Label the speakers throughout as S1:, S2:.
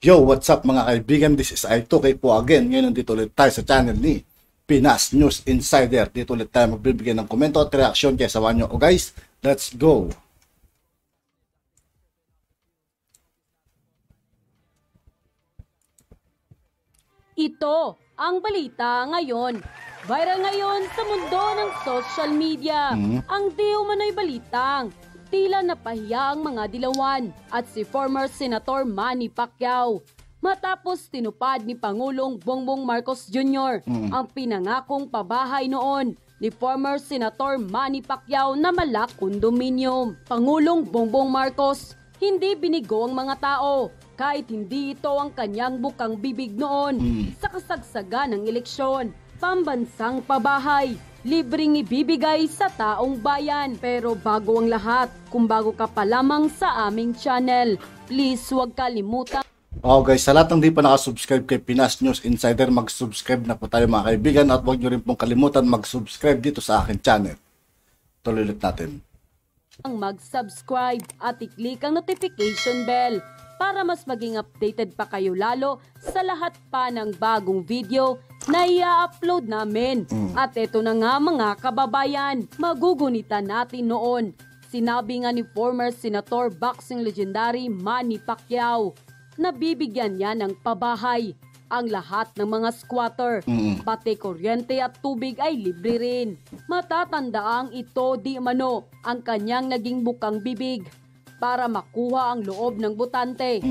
S1: Yo, what's up mga kaibigan? This is I2K po again. Ngayon nandito ulit tayo sa channel ni Pinas News Insider. Dito ulit tayo magbibigay ng komento at reaksyon. Kaya samahan nyo ako guys. Let's go!
S2: Ito ang balita ngayon. Viral ngayon sa mundo ng social media. Ang di umano'y balitang tila napahiya ang mga dilawan at si former Senator Manny Pacquiao matapos tinupad ni Pangulong Bongbong Marcos Jr. ang pinangakong pabahay noon ni former Senator Manny Pacquiao na mala kondominium. Pangulong Bongbong Marcos hindi binigo ang mga tao kahit hindi ito ang kanyang bukang bibig noon sa kasagsagan ng eleksyon. Pambansang pabahay, libreng ibibigay sa taong bayan. Pero bago ang lahat, kung bago ka pa lamang sa aming channel, please huwag kalimutan.
S1: Guys, sa lahat ng di pa nakasubscribe kay Pinas News Insider, mag-subscribe na po tayo mga kaibigan. At huwag nyo rin pong kalimutan mag-subscribe dito sa akin channel. Tuloy ulit natin.
S2: Mag-subscribe at i-click ang notification bell para mas maging updated pa kayo lalo sa lahat pa ng bagong video na i-upload namin. At eto na nga mga kababayan, magugunitan natin noon. Sinabi nga ni former Senator boxing legendary Manny Pacquiao na bibigyan niya ng pabahay ang lahat ng mga squatter. Pati kuryente at tubig ay libre rin. Matatandaang ito di mano ang kanyang naging bukang bibig para makuha ang loob ng botante.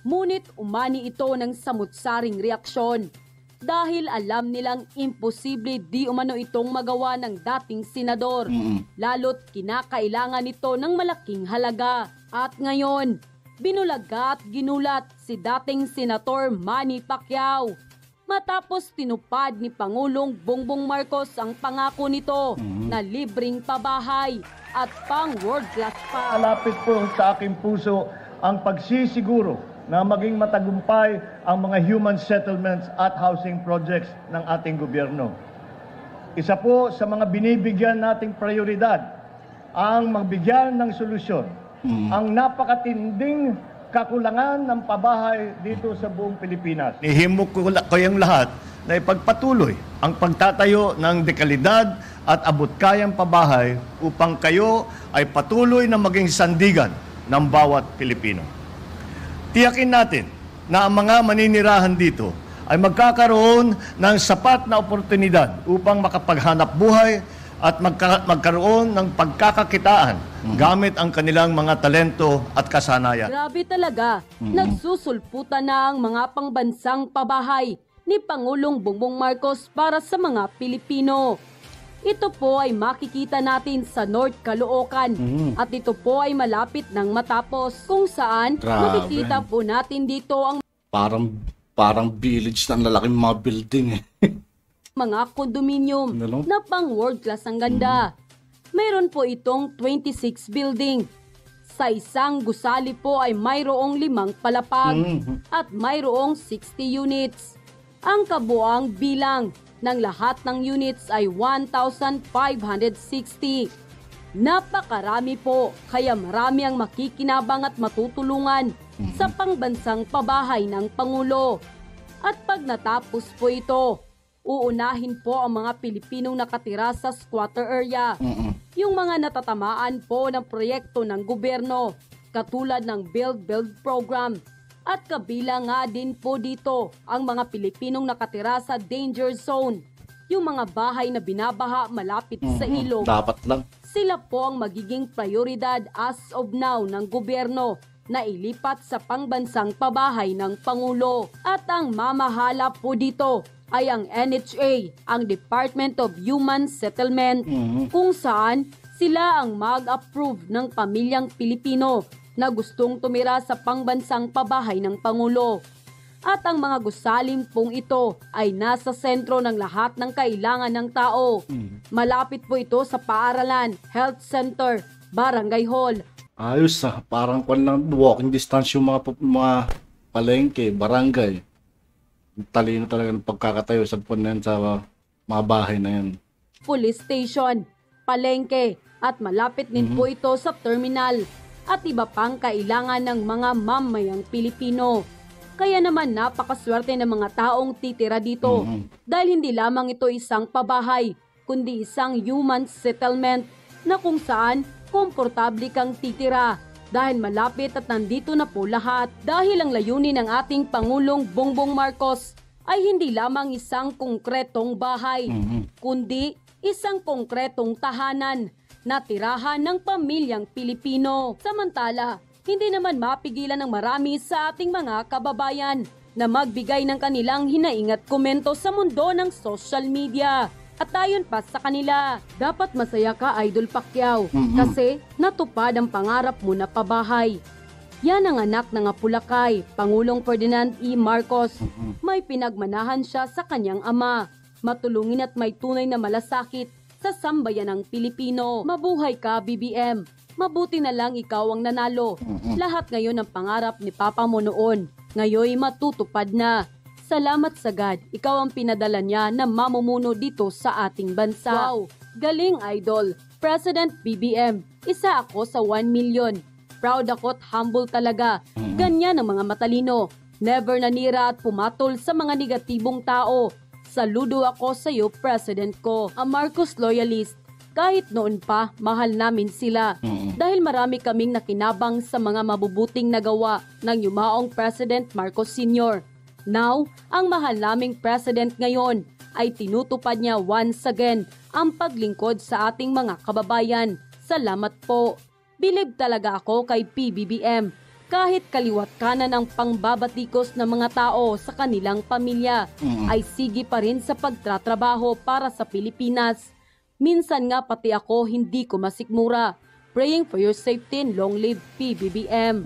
S2: Ngunit umani ito ng samut-saring reaksyon dahil alam nilang imposible di umano itong magawa ng dating senador. Lalo't kinakailangan ito ng malaking halaga. At ngayon, binulaga at ginulat si dating Senator Manny Pacquiao matapos tinupad ni Pangulong Bongbong Marcos ang pangako nito na libreng pabahay at pang world class pa.
S3: Malapit po sa aking puso ang pagsisiguro na maging matagumpay ang mga human settlements at housing projects ng ating gobyerno. Isa po sa mga binibigyan nating prioridad ang magbigyan ng solusyon ang napakatinding kakulangan ng pabahay dito sa buong Pilipinas. Nihimok ko kayong lahat na ipagpatuloy ang pagtatayo ng dekalidad at abot-kayang pabahay upang kayo ay patuloy na maging sandigan ng bawat Pilipino. Tiyakin natin na ang mga maninirahan dito ay magkakaroon ng sapat na oportunidad upang makapaghanap buhay at magkaroon ng pagkakakitaan gamit ang kanilang mga talento at kasanayan.
S2: Grabe talaga, nagsusulputan na ang mga pangbansang pabahay ni Pangulong Bongbong Marcos para sa mga Pilipino. Ito po ay makikita natin sa North Caloocan at ito po ay malapit ng matapos kung saan makikita po natin dito ang
S1: Parang village na lalaking mga building
S2: mga kondominium na pang world class ang ganda. Mayroon po itong 26 building. Sa isang gusali po ay mayroong 5 palapag at mayroong 60 units. Ang kabuang bilang ng lahat ng units ay 1,560. Napakarami po, kaya marami ang makikinabang at matutulungan sa pangbansang pabahay ng Pangulo. At pag natapos po ito, uunahin po ang mga Pilipinong nakatira sa squatter area. Yung mga natatamaan po ng proyekto ng gobyerno, katulad ng Build Program. At kabilang nga din po dito ang mga Pilipinong nakatira sa danger zone. Yung mga bahay na binabaha malapit sa ilog.
S1: Dapat lang.
S2: Sila po ang magiging prioridad as of now ng gobyerno na ilipat sa pangbansang pabahay ng Pangulo. At ang mamahala po dito ay ang NHA, ang Department of Human Settlement, kung saan sila ang mag-approve ng pamilyang Pilipino na gustong tumira sa pangbansang pabahay ng Pangulo. At ang mga gusaling pong ito ay nasa sentro ng lahat ng kailangan ng tao. Malapit po ito sa paaralan, health center, barangay hall.
S1: Ayos parang walking distance yung mga palengke, barangay. Talino talaga ng pagkakatayo sa mga bahay na yan.
S2: Police station, palengke, at malapit din po ito sa terminal at iba pang kailangan ng mga mamayang Pilipino. Kaya naman napakaswerte ng mga taong titira dito dahil hindi lamang ito isang pabahay, kundi isang human settlement na kung saan komportable kang titira dahil malapit at nandito na po lahat. Dahil ang layunin ng ating Pangulong Bongbong Marcos ay hindi lamang isang konkretong bahay, kundi isang konkretong tahanan na tirahan ng pamilyang Pilipino. Samantala, hindi naman mapigilan ng marami sa ating mga kababayan na magbigay ng kanilang hinaing at komento sa mundo ng social media. At ayon pa sa kanila, dapat masaya ka, Idol Pacquiao, kasi natupad ang pangarap mo na pabahay. Yan ang anak ng Apulacay, Pangulong Ferdinand E. Marcos. May pinagmanahan siya sa kanyang ama. Matulungin at may tunay na malasakit sa sambayan ng Pilipino. Mabuhay ka, BBM. Mabuti na lang ikaw ang nanalo. Lahat ngayon ng pangarap ni Papa mo noon, ngayon matutupad na. Salamat sa God, ikaw ang pinadala niya na mamumuno dito sa ating bansa. Wow, galing Idol. President BBM, isa ako sa 1 million. Proud ako at humble talaga. Ganyan ang mga matalino. Never nanira at pumatol sa mga negatibong tao. Saludo ako sa iyo, President ko. Ang Marcos loyalist, kahit noon pa, mahal namin sila. Dahil marami kaming nakinabang sa mga mabubuting nagawa ng yumaong President Marcos Sr. Now, ang mahal naming President ngayon ay tinutupad niya once again ang paglingkod sa ating mga kababayan. Salamat po. Bilib talaga ako kay PBBM. Kahit kaliwat kanan ang pangbabatikos ng mga tao sa kanilang pamilya, ay sige pa rin sa pagtatrabaho para sa Pilipinas. Minsan nga pati ako hindi ko masikmura. Praying for your safety and long live PBBM.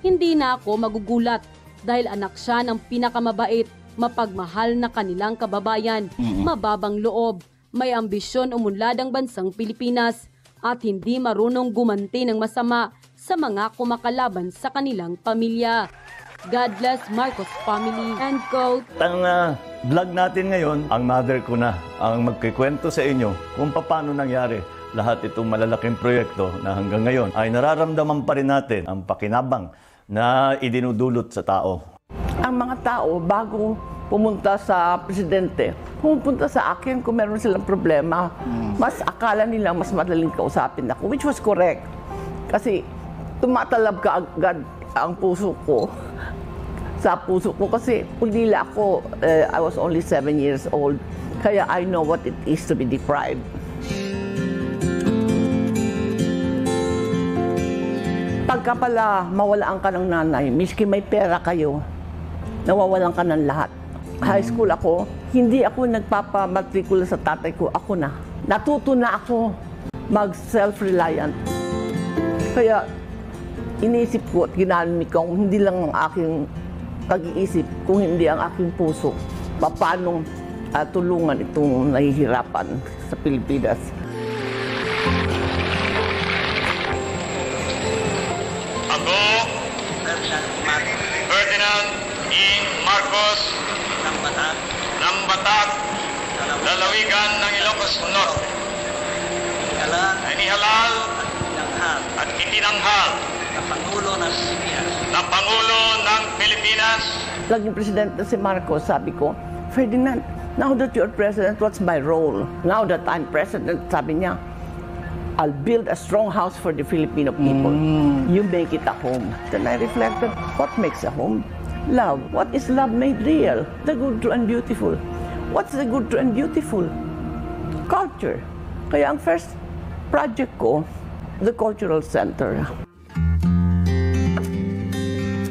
S2: Hindi na ako magugulat dahil anak siya ng pinakamabait, mapagmahal na kanilang kababayan, mababang loob, may ambisyon umunlad ang bansang Pilipinas, at hindi marunong gumanti ng masama sa mga kumakalaban sa kanilang pamilya. God bless Marcos family. End quote.
S4: Ang vlog natin ngayon, ang mother ko na ang magkikwento sa inyo kung paano nangyari lahat itong malalaking proyekto na hanggang ngayon ay nararamdaman pa rin natin ang pakinabang na idinudulot sa tao.
S5: Ang mga tao, bago pumunta sa presidente, pumupunta sa akin kung meron silang problema. Mas akala nila mas madaling kausapin ako, which was correct. Kasi tumatalab ka agad ang puso ko sa puso ko. Kasi pagdila ako, I was only 7 years old. Kaya I know what it is to be deprived. Pagka pala mawalaan ka ng nanay, miski may pera kayo, nawawalan ka ng lahat. High school ako, hindi ako nagpapamatrikula sa tatay ko, ako na. Natuto na ako mag-self-reliant. Kaya iniisip ko at ginamit ko, hindi lang ang aking pag-iisip, kung hindi ang aking puso, paano tulungan itong nahihirapan sa Pilipinas.
S6: Ako, Ferdinand E. Marcos, ng Batak, lalawigan ng Ilocos Norte, inihalal at itinanghal na Pangulo ng Pilipinas.
S5: Laging presidente si Marcos, sabi ko, Ferdinand, now that you're president, what's my role? Now that I'm president, sabi niya, I'll build a strong house for the Filipino people. You make it a home. Then I reflected, what makes a home? Love. What is love made real? The good, true, and beautiful. What's the good, true, and beautiful? Culture. Kaya ang first project ko, the Cultural Center.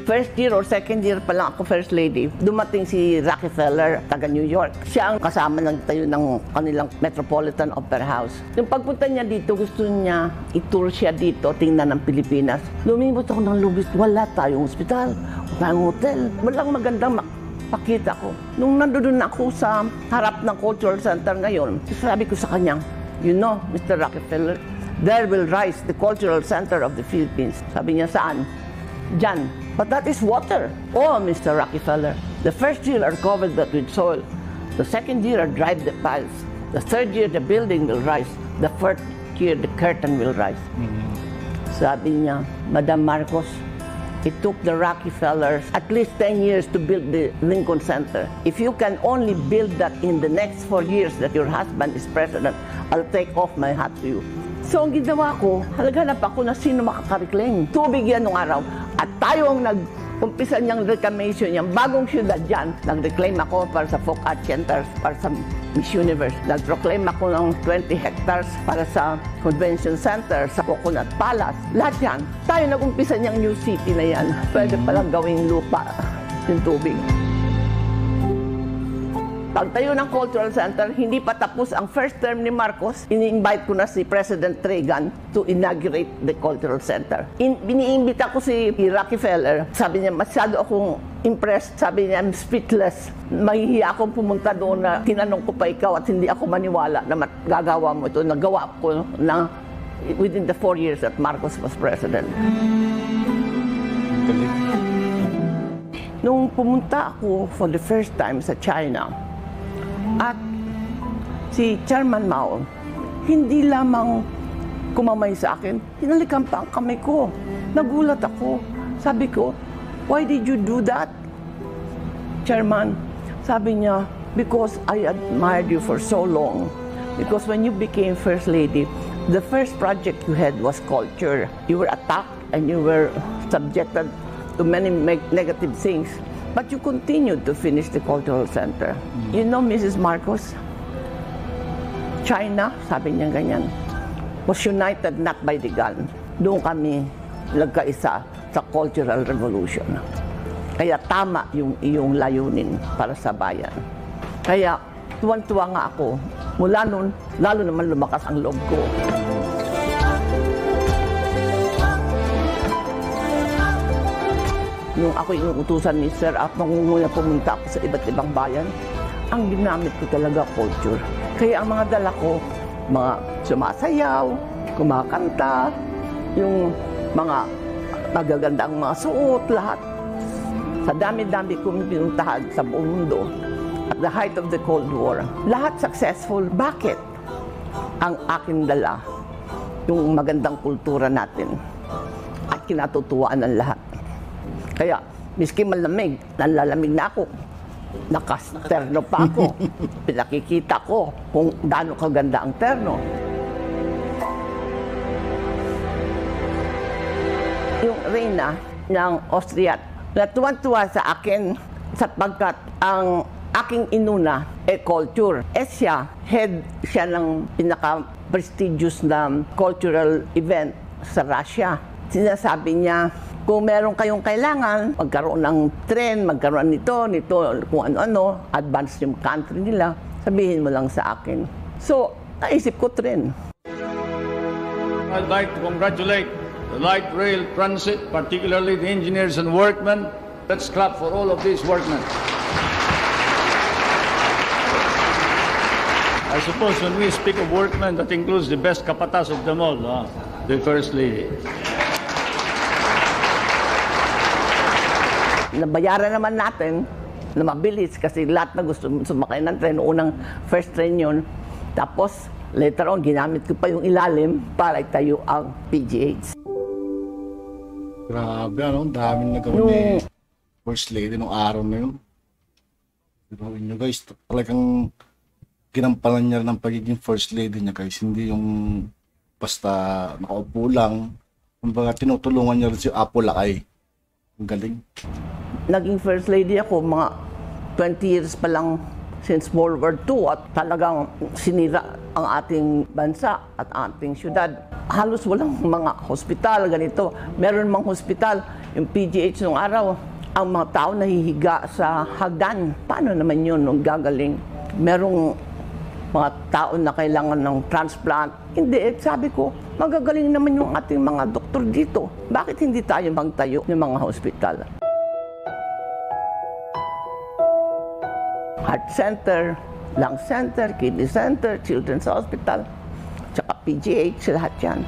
S5: First year or second year pa lang ako first lady, dumating si Rockefeller, taga New York. Siya ang kasama ng tayo ng kanilang Metropolitan Opera House. Yung pagpunta niya dito, gusto niya i-tour siya dito, tingnan ng Pilipinas. Lumibot ako ng lubis, wala tayong ospital, wala tayong hotel, walang magandang pakita ko. Nung nandoon ako sa harap ng Cultural Center ngayon, sabi ko sa kanya, you know, Mr. Rockefeller, there will rise the Cultural Center of the Philippines. Sabi niya, saan? Diyan. But that is water. Oh, Mr. Rockefeller, the first year are covered that with soil. The second year are dried the piles. The third year, the building will rise. The fourth year, the curtain will rise. Sabi niya, Madam Marcos, It took the Rockefellers at least 10 years to build the Lincoln Center. If you can only build that in the next 4 years that your husband is president, I'll take off my hat to you. So ang ginawa ko, halaghanap ako na sino makakareclaim. Tubig yan nung araw. At tayo ang umpisa niyang reclamation, yung bagong syudad dyan, nag-reclaim ako para sa Folk Art Center, para sa Miss Universe. Nag-proclaim ako ng 20 hectares para sa Convention Center, sa Coconut Palace. Lahat yan. Tayo nag-umpisa niyang new city na yan. Pwede palang gawing lupa yung tubig. Pagtayo ng Cultural Center, hindi pa tapos ang first term ni Marcos, ini-invite ko na si President Reagan to inaugurate the Cultural Center. Biniimbita ko si Rockefeller. Sabi niya, masyado akong impressed. Sabi niya, I'm speechless. Mahihiya akong pumunta doon na tinanong ko pa ikaw at hindi ako maniwala na gagawa mo ito. Nagawa ko na within the 4 years that Marcos was president. Nung pumunta ako for the first time sa China, at si Chairman Mao, hindi lamang kumamay sa akin, hinalikan pa ang kamay ko. Nagulat ako. Sabi ko, why did you do that, Chairman? Sabi niya, because I admired you for so long. Because when you became First Lady, the first project you had was culture. You were attacked and you were subjected to many negative things. But you continued to finish the Cultural Center. You know, Mrs. Marcos, China, sabi niya ganyan, was united not by the gun. Doon kami nagkaisa sa Cultural Revolution. Kaya tama yung iyong layunin para sa bayan. Kaya tuwan-tuwa nga ako. Mula noon, lalo naman lumakas ang loob ko. Nung ako inuutusan ni Sir at nung muna pumunta ako sa iba't ibang bayan, ang ginamit ko talaga culture. Kaya ang mga dala ko, mga sumasayaw, kumakanta, yung mga magagandang mga suot, lahat. Sa dami-dami kong pinuntahan sa buong mundo, at the height of the Cold War, lahat successful. Bakit? Ang aking dala, yung magandang kultura natin, at kinatutuwaan ng lahat. Kaya, miski malamig, nalalamig na ako. Nakasterno pa ako. Pinakikita ko kung gaano kaganda ang terno. Yung reyna ng Austria, natuwan-tuwa sa akin sapagkat ang aking inuna culture. Siya, head siya ng pinaka-prestigious na cultural event sa Russia. Sinasabi niya, kung meron kayong kailangan, magkaroon ng tren, magkaroon nito, kung ano-ano, advance yung country nila, sabihin mo lang sa akin. So, naisip ko tren.
S7: I'd like to congratulate the light rail transit, particularly the engineers and workmen. Let's clap for all of these workmen. I suppose when we speak of workmen, that includes the best kapatas of them all, the First Lady.
S5: Nabayaran naman natin na mabilis kasi lahat na gusto sumakay ng tren. Unang first train yun. Tapos, later on, ginamit ko pa yung ilalim para itayo ang PGH.
S1: Grabe, ano? Daming nagawa ni First Lady nung araw na yun. Pero nyo guys, talagang ginampalan niya ng pagiging First Lady niya guys. Hindi yung basta nakaupo lang. Kumbaga, tinutulungan niya rin si Apo Lakay. Ang galing.
S5: Naging First Lady ako, mga 20 years pa lang since World War II at talagang sinira ang ating bansa at ating syudad. Halos walang mga hospital, ganito. Meron mang hospital, yung PGH nung araw, ang mga tao nahihiga sa hagdan. Paano naman yun nung gagaling? Merong mga tao na kailangan ng transplant. Hindi, sabi ko, magagaling naman yung ating mga doktor dito. Bakit hindi tayo magtayo ng mga hospital? Heart Center, Lung Center, Kidney Center, Children's Hospital, tsaka PGH, lahat yan.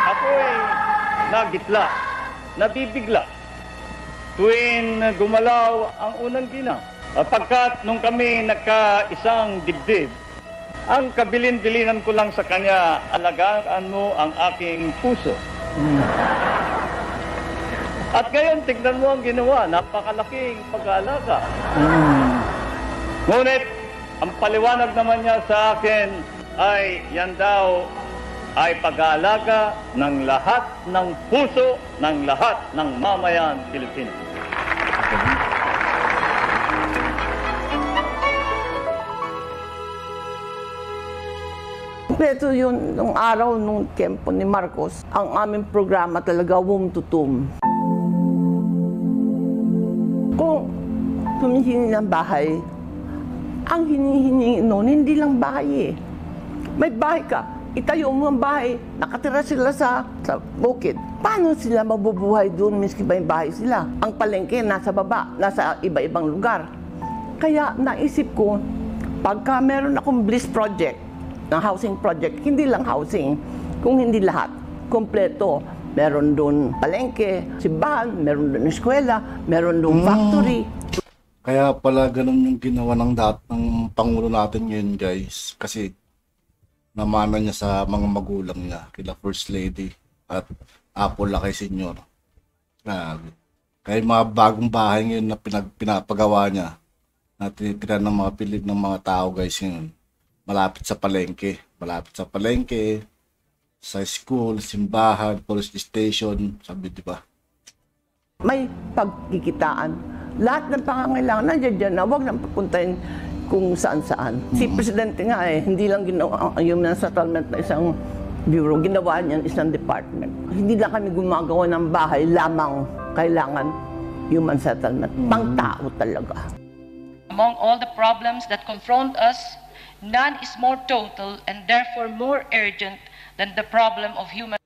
S7: Ako'y nagitla, nabibigla, tuwing gumalaw ang unang ginang. Pagkat nung kami nagkaisang dibdib,
S8: Ang kabilin-bilinan ko lang sa kanya, alagaan mo ang aking puso. At ngayon, tignan mo ang ginawa, napakalaking pag-aalaga. Ngunit, ang paliwanag naman niya sa akin ay yan daw ay pag-aalaga ng lahat ng puso ng lahat ng mamayan Pilipino.
S5: Pero yun, nung araw, nung tempo ni Marcos, ang aming programa talaga womb to tomb. Kung humihingi ng bahay, ang hinihingi noon, hindi lang bahay eh. May bahay ka, itayo mo ang bahay, nakatira sila sa bukid. Paano sila mabubuhay doon, miski ba yung bahay sila? Ang palengke nasa baba, nasa iba-ibang lugar. Kaya naisip ko, pagka meron akong Bliss Project, ng housing project, hindi lang housing, kung hindi lahat, kompleto. Meron doon palengke, simbahan, meron doon eskwela, meron doon factory.
S1: Kaya pala ganun yung ginawa ng Pangulo natin ngayon, guys. Kasi namana niya sa mga magulang niya, kila First Lady at Apo Lakay Senior. Grabe. Kaya mga bagong bahay ngayon na pinapagawa niya, na tinitira ng mga Pilip ng mga tao, guys, ngayon. Malapit sa palengke, sa school, simbahan, police station, sabi, di ba?
S5: May pagkikitaan. Lahat ng pangangailangan nandiyan dyan na huwag nang papuntahin kung saan-saan. Si Presidente nga hindi lang ginawa ang human settlement na isang bureau, ginawa niyan isang department. Hindi lang kami gumagawa ng bahay lamang kailangan human settlement. Pang-tao talaga.
S9: Among all the problems that confront us, none is more total and therefore more urgent than the problem of human.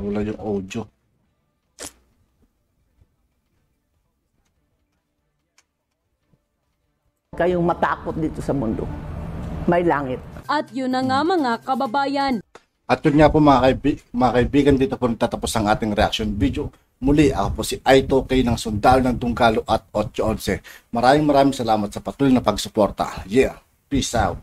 S1: Wala yung audio.
S5: Kayong matakot dito sa mundo. May langit.
S2: At yun na nga mga kababayan.
S1: At yun nga po mga kaibigan, dito po natatapos ang ating reaction video. Muli, ako po si Aito K ng Sundalo ng Tunggalo at 811. Maraming salamat sa patuloy na pagsuporta. Yeah, peace out.